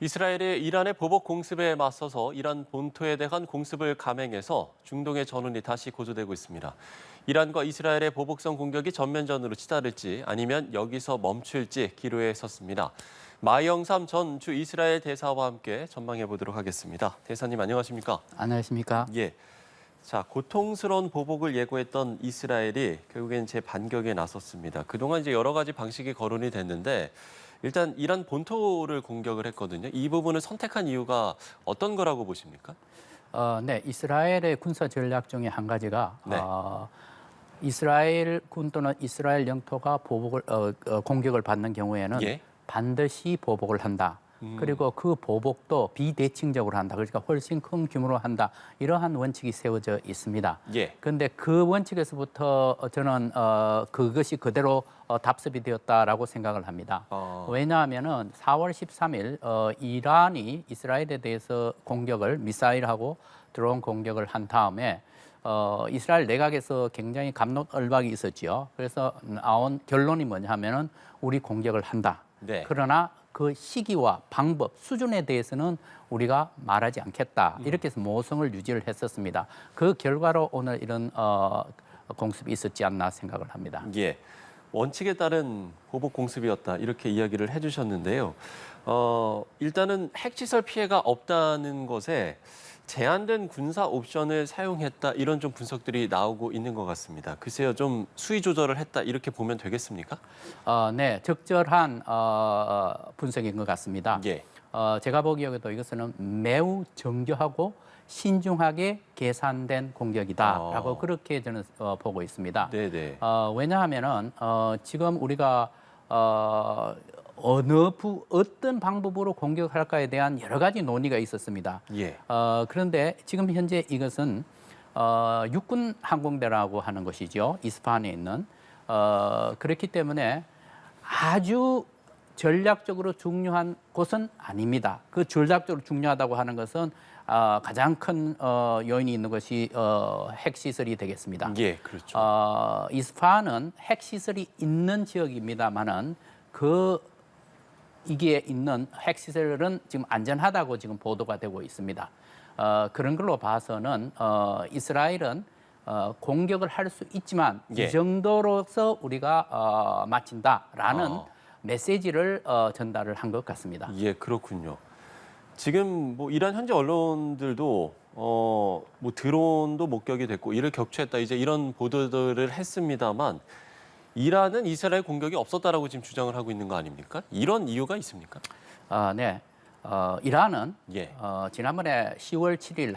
이스라엘이 이란의 보복 공습에 맞서서 이란 본토에 대한 공습을 감행해서 중동의 전운이 다시 고조되고 있습니다. 이란과 이스라엘의 보복성 공격이 전면전으로 치달을지 아니면 여기서 멈출지 기로에 섰습니다. 마영삼 전 주 이스라엘 대사와 함께 전망해 보도록 하겠습니다. 대사님 안녕하십니까? 안녕하십니까? 예. 자, 고통스러운 보복을 예고했던 이스라엘이 결국엔 재반격에 나섰습니다. 그동안 이제 여러 가지 방식이 거론이 됐는데 일단 이란 본토를 공격을 했거든요. 이 부분을 선택한 이유가 어떤 거라고 보십니까? 네, 이스라엘의 군사 전략 중에 한 가지가 네. 이스라엘 군 또는 이스라엘 영토가 공격을 받는 경우에는 예. 반드시 보복을 한다. 그리고 그 보복도 비대칭적으로 한다. 그러니까 훨씬 큰 규모로 한다. 이러한 원칙이 세워져 있습니다. 예. 그런데 그 원칙에서부터 저는 그것이 그대로 답습이 되었다라고 생각을 합니다. 왜냐하면은 4월 13일 이란이 이스라엘에 대해서 공격을 미사일하고 드론 공격을 한 다음에 이스라엘 내각에서 굉장히 감론을박이 있었지요. 그래서 나온 결론이 뭐냐면은 우리 공격을 한다. 네. 그러나 그 시기와 방법, 수준에 대해서는 우리가 말하지 않겠다. 이렇게 해서 모성을 유지를 했었습니다. 그 결과로 오늘 이런 공습이 있었지 않나 생각을 합니다. 예. 원칙에 따른 보복 공습이었다. 이렇게 이야기를 해주셨는데요. 일단은 핵시설 피해가 없다는 것에 제한된 군사 옵션을 사용했다. 이런 좀 분석들이 나오고 있는 것 같습니다. 글쎄요, 좀 수위 조절을 했다. 이렇게 보면 되겠습니까? 네, 적절한 분석인 것 같습니다. 예. 제가 보기에도 이것은 매우 정교하고 신중하게 계산된 공격이다라고 그렇게 저는 보고 있습니다. 네네. 왜냐하면은 지금 우리가 어떤 방법으로 공격할까에 대한 여러 가지 논의가 있었습니다. 예. 그런데 지금 현재 이것은 육군 항공대라고 하는 것이죠. 이스파한에 있는. 그렇기 때문에 아주 전략적으로 중요한 곳은 아닙니다. 그 전략적으로 중요하다고 하는 것은 가장 큰 요인이 있는 것이 핵시설이 되겠습니다. 예, 그렇죠. 이스파한은 핵시설이 있는 지역입니다만은 이게 있는 핵시설은 지금 안전하다고 지금 보도가 되고 있습니다. 그런 걸로 봐서는 이스라엘은 공격을 할 수 있지만 예. 이 정도로서 우리가 마친다라는 메시지를 전달을 한 것 같습니다. 예, 그렇군요. 지금 뭐 이란 현지 언론들도 뭐 드론도 목격이 됐고 이를 격추했다 이제 이런 보도들을 했습니다만 이란은 이스라엘 공격이 없었다라고 지금 주장을 하고 있는 거 아닙니까? 이런 이유가 있습니까? 네. 이란은 예. 지난번에 10월 7일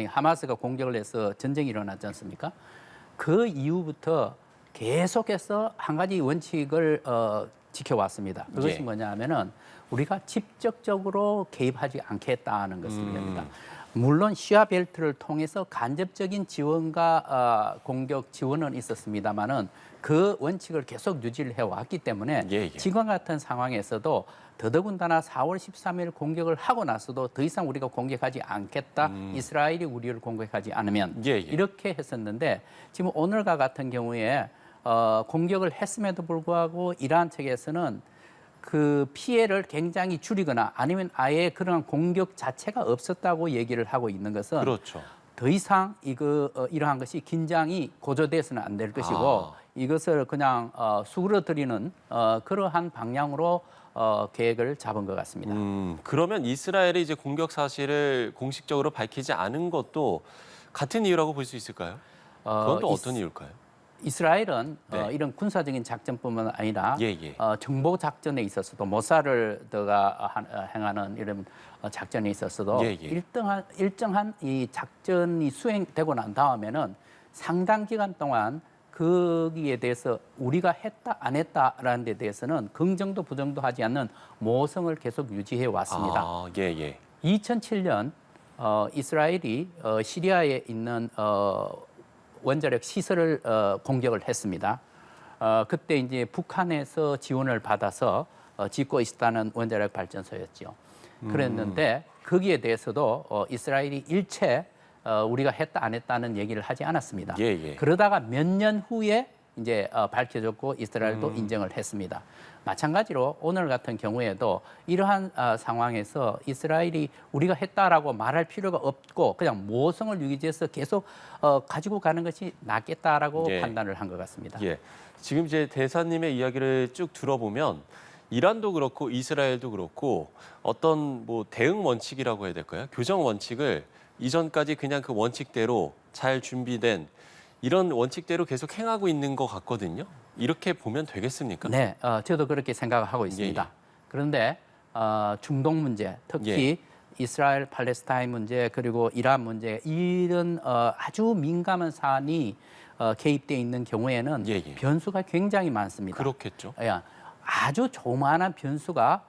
하마스가 공격을 해서 전쟁이 일어났지 않습니까? 그 이후부터 계속해서 한 가지 원칙을 지켜왔습니다. 그것이 예. 뭐냐면은 우리가 직접적으로 개입하지 않겠다는 것입니다. 물론 시아 벨트를 통해서 간접적인 지원과 공격 지원은 있었습니다만은 그 원칙을 계속 유지를 해왔기 때문에 예, 예. 지금 같은 상황에서도 더더군다나 4월 13일 공격을 하고 나서도 더 이상 우리가 공격하지 않겠다. 이스라엘이 우리를 공격하지 않으면 예, 예. 이렇게 했었는데 지금 오늘과 같은 경우에 공격을 했음에도 불구하고 이란 측에서는 그 피해를 굉장히 줄이거나 아니면 아예 그런 공격 자체가 없었다고 얘기를 하고 있는 것은 그렇죠. 더 이상 이러한 것이 긴장이 고조돼서는 안 될 것이고 이것을 그냥 수그러뜨리는 그러한 방향으로 계획을 잡은 것 같습니다. 그러면 이스라엘이 이제 공격 사실을 공식적으로 밝히지 않은 것도 같은 이유라고 볼 수 있을까요? 그건 또 어떤 이유일까요? 이스라엘은 네. 이런 군사적인 작전뿐만 아니라 예, 예. 정보 작전에 있어서도 모사르드가 행하는 이런 작전에 있어서도 예, 예. 일정한 이 작전이 수행되고 난 다음에는 상당 기간 동안 거기에 대해서 우리가 했다 안 했다라는 데 대해서는 긍정도 부정도 하지 않는 모성을 계속 유지해 왔습니다. 예, 예. 2007년 이스라엘이 시리아에 있는 원자력 시설을 공격을 했습니다. 그때 이제 북한에서 지원을 받아서 짓고 있다는 원자력 발전소였죠. 그랬는데 거기에 대해서도 이스라엘이 일체 우리가 했다 안 했다는 얘기를 하지 않았습니다. 예, 예. 그러다가 몇 년 후에 이제 밝혀졌고 이스라엘도 인정을 했습니다. 마찬가지로 오늘 같은 경우에도 이러한 상황에서 이스라엘이 우리가 했다라고 말할 필요가 없고 그냥 모성을 유지해서 계속 가지고 가는 것이 낫겠다라고 예. 판단을 한 것 같습니다. 예. 지금 이제 대사님의 이야기를 쭉 들어보면 이란도 그렇고 이스라엘도 그렇고 어떤 뭐 대응 원칙이라고 해야 될까요? 교정 원칙을 이전까지 그냥 그 원칙대로 잘 준비된 이런 원칙대로 계속 행하고 있는 것 같거든요. 이렇게 보면 되겠습니까? 네, 저도 그렇게 생각하고 있습니다. 예, 예. 그런데 중동 문제, 특히 예. 이스라엘 팔레스타인 문제 그리고 이란 문제 이런 아주 민감한 사안이 개입돼 있는 경우에는 예, 예. 변수가 굉장히 많습니다. 그렇겠죠. 예, 아주 조그마한 변수가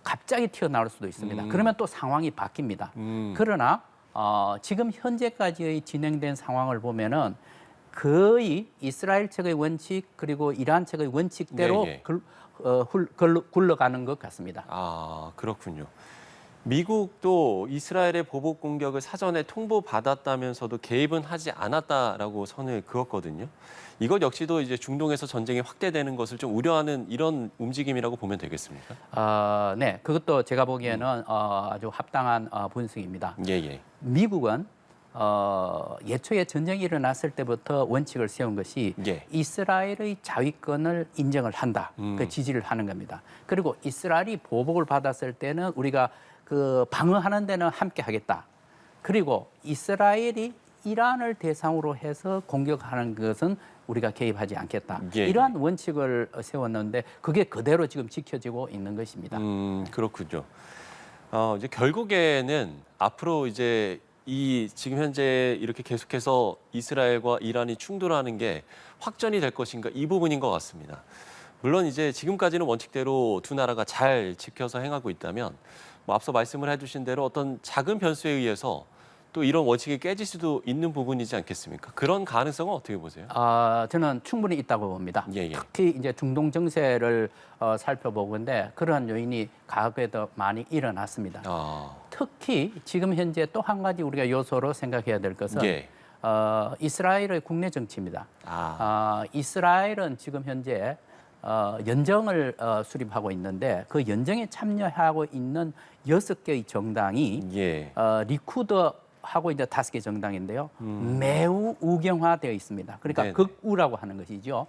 갑자기 튀어나올 수도 있습니다. 그러면 또 상황이 바뀝니다. 그러나 지금 현재까지의 진행된 상황을 보면은 거의 이스라엘 측의 원칙 그리고 이란 측의 원칙대로 예, 예. 굴러가는 것 같습니다. 아, 그렇군요. 미국도 이스라엘의 보복 공격을 사전에 통보받았다면서도 개입은 하지 않았다라고 선을 그었거든요. 이것 역시도 이제 중동에서 전쟁이 확대되는 것을 좀 우려하는 이런 움직임이라고 보면 되겠습니까? 네, 그것도 제가 보기에는 아주 합당한 분석입니다. 예, 예. 미국은 예초에 전쟁이 일어났을 때부터 원칙을 세운 것이 예. 이스라엘의 자위권을 인정을 한다. 그 지지를 하는 겁니다. 그리고 이스라엘이 보복을 받았을 때는 우리가 그 방어하는 데는 함께 하겠다. 그리고 이스라엘이 이란을 대상으로 해서 공격하는 것은 우리가 개입하지 않겠다. 예, 예. 이러한 원칙을 세웠는데 그게 그대로 지금 지켜지고 있는 것입니다. 그렇군요. 이제 결국에는 앞으로 이제 이 지금 현재 이렇게 계속해서 이스라엘과 이란이 충돌하는 게 확전이 될 것인가 이 부분인 것 같습니다. 물론 이제 지금까지는 원칙대로 두 나라가 잘 지켜서 행하고 있다면 뭐 앞서 말씀을 해주신 대로 어떤 작은 변수에 의해서 또 이런 원칙이 깨질 수도 있는 부분이지 않겠습니까? 그런 가능성은 어떻게 보세요? 저는 충분히 있다고 봅니다. 예, 예. 특히 이제 중동 정세를 살펴보건데 그러한 요인이 과거에도 많이 일어났습니다. 특히 지금 현재 또 한 가지 우리가 요소로 생각해야 될 것은 예. 이스라엘의 국내 정치입니다. 이스라엘은 지금 현재 연정을 수립하고 있는데 그 연정에 참여하고 있는 6개의 정당이 예. 리쿠드하고 이제 5개 정당인데요. 매우 우경화되어 있습니다. 그러니까 네네. 극우라고 하는 것이죠.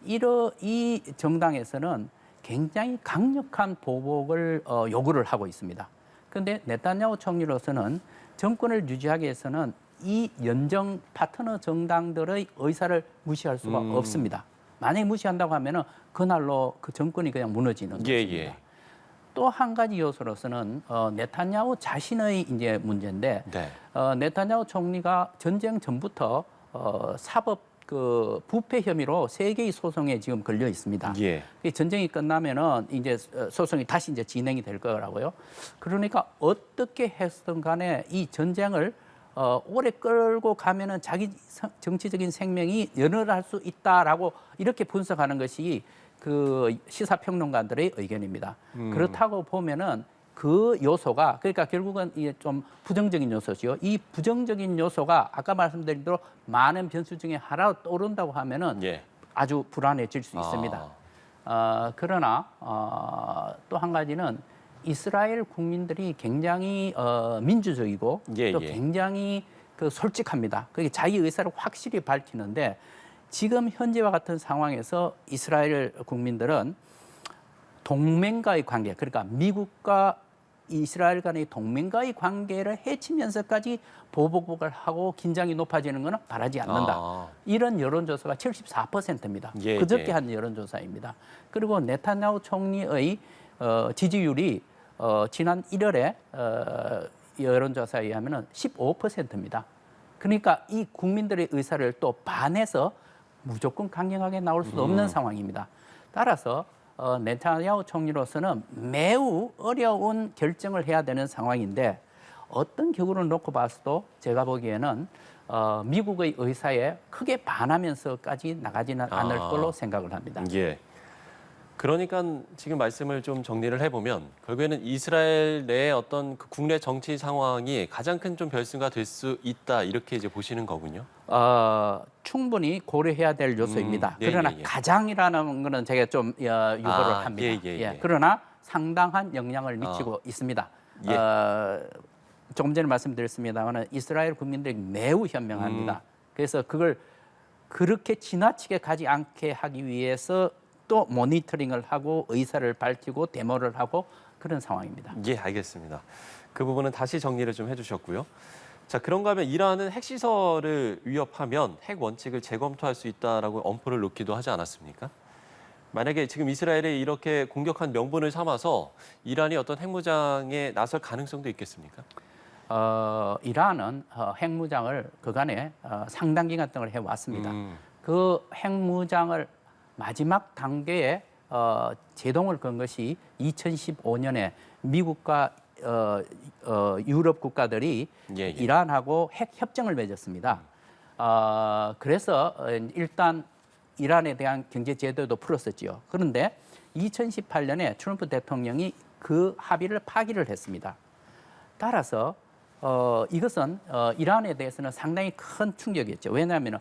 이 정당에서는 굉장히 강력한 보복을 요구를 하고 있습니다. 그런데 네타냐후 총리로서는 정권을 유지하기 위해서는 이 연정 파트너 정당들의 의사를 무시할 수가 없습니다. 만약에 무시한다고 하면은 그날로 그 정권이 그냥 무너지는 예, 것입니다. 예. 또 한 가지 요소로서는 네타냐후 자신의 이제 문제인데 네. 네타냐후 총리가 전쟁 전부터 사법 그 부패 혐의로 3개의 소송에 지금 걸려 있습니다. 예. 전쟁이 끝나면은 이제 소송이 다시 이제 진행이 될 거라고요. 그러니까 어떻게 했든 간에 이 전쟁을 오래 끌고 가면은 자기 정치적인 생명이 연연할 수 있다라고 이렇게 분석하는 것이 그 시사평론가들의 의견입니다. 그렇다고 보면은 그 요소가 그러니까 결국은 이게 좀 부정적인 요소죠. 이 부정적인 요소가 아까 말씀드린 대로 많은 변수 중에 하나 떠오른다고 하면은 예. 아주 불안해질 수 있습니다. 그러나 또 한 가지는 이스라엘 국민들이 굉장히 민주적이고 예, 또 예. 굉장히 그 솔직합니다. 그게 자기 의사를 확실히 밝히는데 지금 현재와 같은 상황에서 이스라엘 국민들은 동맹과의 관계, 그러니까 미국과 이스라엘 간의 동맹과의 관계를 해치면서까지 보복을 하고 긴장이 높아지는 것은 바라지 않는다. 이런 여론조사가 74%입니다. 예, 그저께 예. 한 여론조사입니다. 그리고 네타냐후 총리의 지지율이 지난 1월에 여론조사에 의하면 15%입니다. 그러니까 이 국민들의 의사를 또 반해서 무조건 강경하게 나올 수도 없는 상황입니다. 따라서 네타냐후 총리로서는 매우 어려운 결정을 해야 되는 상황인데 어떤 격으로 놓고 봤어도 제가 보기에는 미국의 의사에 크게 반하면서까지 나가지는 않을 걸로 생각을 합니다. 예. 그러니까 지금 말씀을 좀 정리를 해보면 결국에는 이스라엘 내의 어떤 그 국내 정치 상황이 가장 큰 좀 변수가 될 수 있다 이렇게 이제 보시는 거군요. 충분히 고려해야 될 요소입니다. 예, 그러나 예, 예. 가장이라는 거는 제가 좀 유보를 합니다. 예. 그러나 상당한 영향을 미치고 있습니다. 예. 조금 전에 말씀드렸습니다만 이스라엘 국민들이 매우 현명합니다. 그래서 그걸 그렇게 지나치게 가지 않게 하기 위해서 또 모니터링을 하고 의사를 밝히고 데모를 하고 그런 상황입니다. 예, 알겠습니다. 그 부분은 다시 정리를 좀 해주셨고요. 자, 그런가 하면 이란은 핵시설을 위협하면 핵 원칙을 재검토할 수 있다라고 엄포를 놓기도 하지 않았습니까? 만약에 지금 이스라엘이 이렇게 공격한 명분을 삼아서 이란이 어떤 핵무장에 나설 가능성도 있겠습니까? 이란은 핵무장을 그간에 상당 기간 동안 해왔습니다. 그 핵무장을 마지막 단계에 제동을 건 것이 2015년에 미국과 유럽 국가들이 예. 이란하고 핵 협정을 맺었습니다. 그래서 일단 이란에 대한 경제 제도도 풀었었지요. 그런데 2018년에 트럼프 대통령이 그 합의를 파기를 했습니다. 따라서 이것은 이란에 대해서는 상당히 큰 충격이었죠. 왜냐하면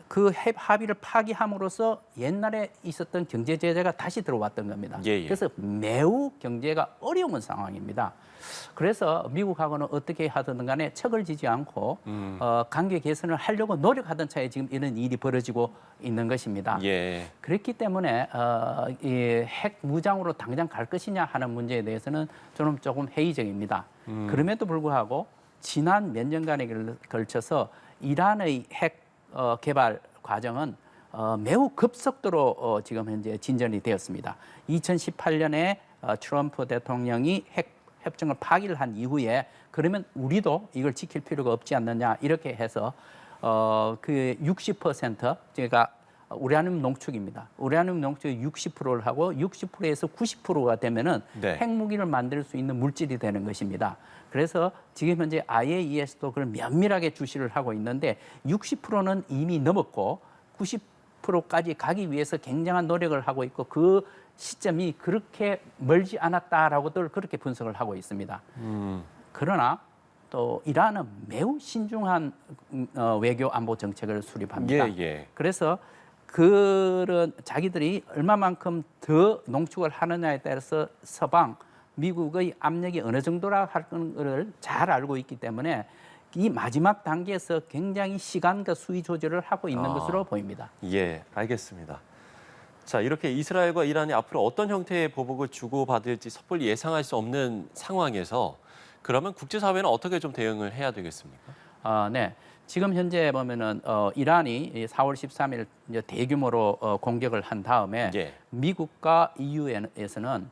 그 합의를 파기함으로써 옛날에 있었던 경제 제재가 다시 들어왔던 겁니다. 예. 그래서 매우 경제가 어려운 상황입니다. 그래서 미국하고는 어떻게 하든 간에 척을 지지 않고 관계 개선을 하려고 노력하던 차에 지금 이런 일이 벌어지고 있는 것입니다. 예. 그렇기 때문에 이 핵 무장으로 당장 갈 것이냐 하는 문제에 대해서는 저는 조금 회의적입니다. 그럼에도 불구하고 지난 몇 년간에 걸쳐서 이란의 핵 개발 과정은 매우 급속도로 지금 현재 진전이 되었습니다. 2018년에 트럼프 대통령이 핵 협정을 파기를 한 이후에 그러면 우리도 이걸 지킬 필요가 없지 않느냐 이렇게 해서 그 60% 제가 우라늄 농축입니다. 우라늄 농축이 60%를 하고 60%에서 90%가 되면은 네. 핵무기를 만들 수 있는 물질이 되는 것입니다. 그래서 지금 현재 IAEA에서도 그걸 면밀하게 주시를 하고 있는데 60%는 이미 넘었고 90%까지 가기 위해서 굉장한 노력을 하고 있고 그 시점이 그렇게 멀지 않았다라고들 그렇게 분석을 하고 있습니다. 그러나 또 이란은 매우 신중한 외교 안보 정책을 수립합니다. 예. 그래서 그런 자기들이 얼마만큼 더 농축을 하느냐에 따라서 서방 미국의 압력이 어느 정도라 하는 것을 잘 알고 있기 때문에 이 마지막 단계에서 굉장히 시간과 수위 조절을 하고 있는 것으로 보입니다. 예, 알겠습니다. 자, 이렇게 이스라엘과 이란이 앞으로 어떤 형태의 보복을 주고받을지 섣불리 예상할 수 없는 상황에서 그러면 국제사회는 어떻게 좀 대응을 해야 되겠습니까? 네. 지금 현재 보면은 이란이 4월 13일 이제 대규모로 공격을 한 다음에 예. 미국과 EU에서는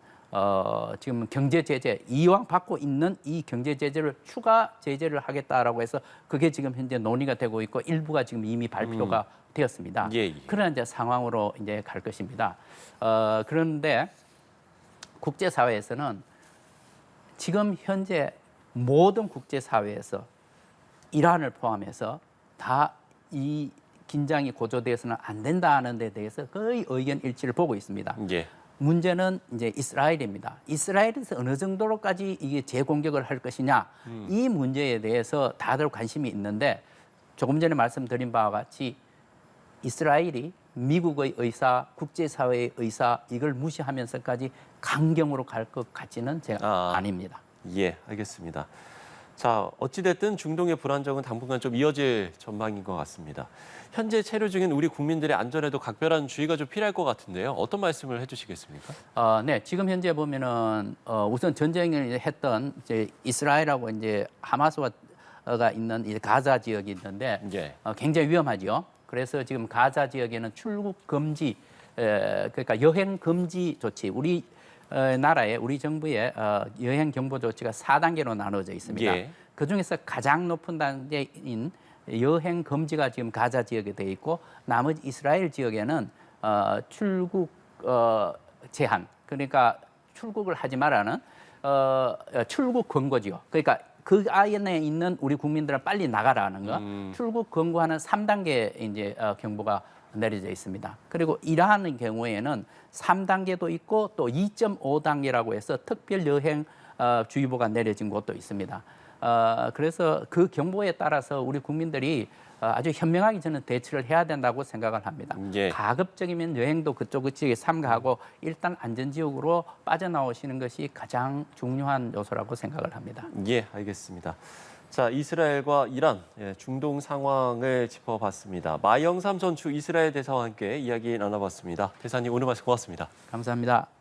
지금 경제 제재 이왕 받고 있는 이 경제 제재를 추가 제재를 하겠다라고 해서 그게 지금 현재 논의가 되고 있고 일부가 지금 이미 발표가 되었습니다. 예. 그런 이제 상황으로 이제 갈 것입니다. 그런데 국제사회에서는 지금 현재 모든 국제사회에서 이란을 포함해서 다 이 긴장이 고조되어서는 안 된다는 데 대해서 거의 의견 일치를 보고 있습니다. 예. 문제는 이제 이스라엘입니다. 이스라엘에서 어느 정도로까지 이게 재공격을 할 것이냐 이 문제에 대해서 다들 관심이 있는데 조금 전에 말씀드린 바와 같이 이스라엘이 미국의 의사, 국제사회의 의사 이걸 무시하면서까지 강경으로 갈 것 같지는 제가 아닙니다. 예, 알겠습니다. 자, 어찌됐든 중동의 불안정은 당분간 좀 이어질 전망인 것 같습니다. 현재 체류 중인 우리 국민들의 안전에도 각별한 주의가 좀 필요할 것 같은데요. 어떤 말씀을 해주시겠습니까? 네, 지금 현재 보면은 우선 전쟁을 했던 이제 이스라엘하고 이제 하마스가 있는 이 가자 지역이 있는데 예. 굉장히 위험하죠. 그래서 지금 가자 지역에는 출국 금지, 그러니까 여행 금지 조치, 우리 나라의 우리 정부의 여행 경보 조치가 4단계로 나눠져 있습니다. 예. 그 중에서 가장 높은 단계인 여행 금지가 지금 가자 지역에 돼 있고 나머지 이스라엘 지역에는 출국 제한, 그러니까 출국을 하지 말라는 출국 권고지요. 그러니까 그 안에 있는 우리 국민들은 빨리 나가라는 거. 출국 권고하는 3단계 이제 경보가 내려져 있습니다. 그리고 이러한 경우에는 3단계도 있고 또 2.5단계라고 해서 특별 여행 주의보가 내려진 곳도 있습니다. 그래서 그 경보에 따라서 우리 국민들이 아주 현명하게 저는 대처를 해야 된다고 생각을 합니다. 예. 가급적이면 여행도 그쪽 지역에 삼가하고 일단 안전지역으로 빠져나오시는 것이 가장 중요한 요소라고 생각을 합니다. 예, 알겠습니다. 자, 이스라엘과 이란, 중동 상황을 짚어봤습니다. 마영삼 전추 이스라엘 대사와 함께 이야기 나눠봤습니다. 대사님, 오늘 말씀 고맙습니다. 감사합니다.